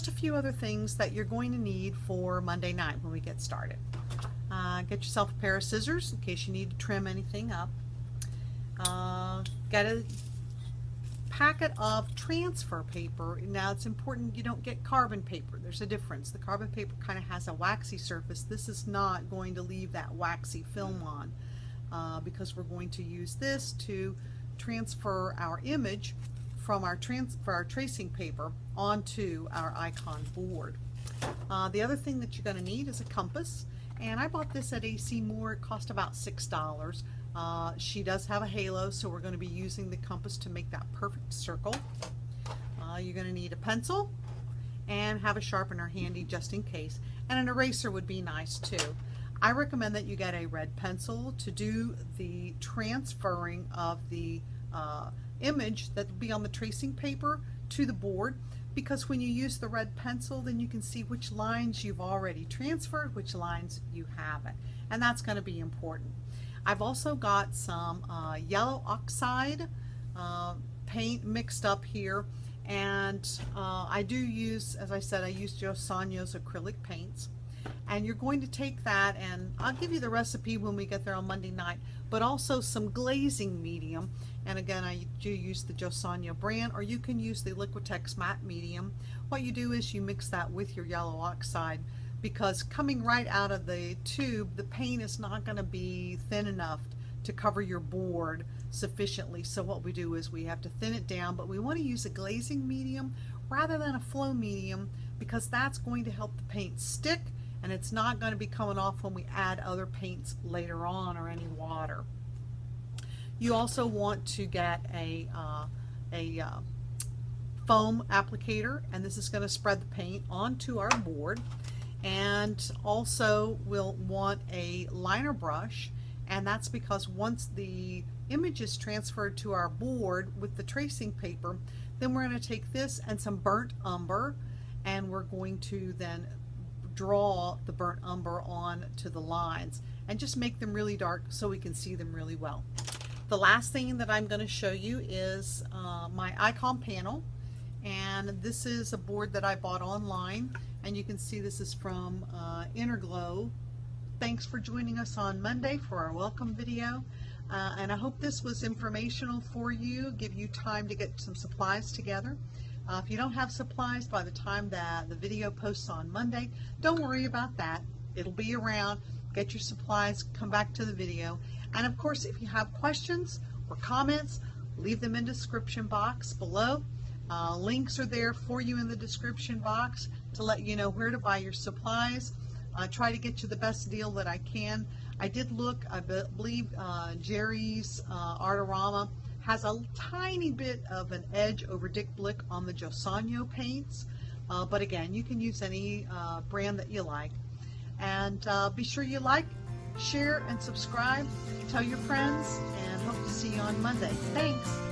just a few other things that you're going to need for Monday night when we get started. Get yourself a pair of scissors in case you need to trim anything up. Get a packet of transfer paper. Now it's important you don't get carbon paper. There's a difference. The carbon paper kind of has a waxy surface. This is not going to leave that waxy film on because we're going to use this to transfer our image from our tracing paper onto our icon board. The other thing that you're going to need is a compass, and I bought this at AC Moore. It cost about $6. She does have a halo, so we're going to be using the compass to make that perfect circle. You're going to need a pencil and have a sharpener handy just in case, and an eraser would be nice too. I recommend that you get a red pencil to do the transferring of the image that will be on the tracing paper to the board, because when you use the red pencil, then you can see which lines you've already transferred, which lines you haven't, and that's going to be important. I've also got some yellow oxide paint mixed up here, and I do use, as I said, I use Joe Sonio's acrylic paints. And you're going to take that, and I'll give you the recipe when we get there on Monday night, but also some glazing medium. And again, I do use the Joe Sonio brand, or you can use the Liquitex matte medium. What you do is you mix that with your yellow oxide, because coming right out of the tube, the paint is not going to be thin enough to cover your board sufficiently. So what we do is we have to thin it down, but we want to use a glazing medium rather than a flow medium, because that's going to help the paint stick, and it's not going to be coming off when we add other paints later on or any water. You also want to get a foam applicator, and this is going to spread the paint onto our board. And also we'll want a liner brush, and that's because once the image is transferred to our board with the tracing paper, then we're going to take this and some burnt umber, and we're going to then draw the burnt umber on to the lines and just make them really dark so we can see them really well. The last thing that I'm going to show you is my icon panel, and this is a board that I bought online, and you can see this is from Interglow. Thanks for joining us on Monday for our welcome video, and I hope this was informational for you, give you time to get some supplies together. If you don't have supplies by the time that the video posts on Monday, don't worry about that. It'll be around. Get your supplies, come back to the video. And of course, if you have questions or comments, leave them in the description box below. Links are there for you in the description box to let you know where to buy your supplies. Try to get you the best deal that I can. I did look, I believe Jerry's Artorama has a tiny bit of an edge over Dick Blick on the Joe Sonio paints, but again, you can use any brand that you like. And be sure you like, share, and subscribe. Tell your friends, and hope to see you on Monday. Thanks.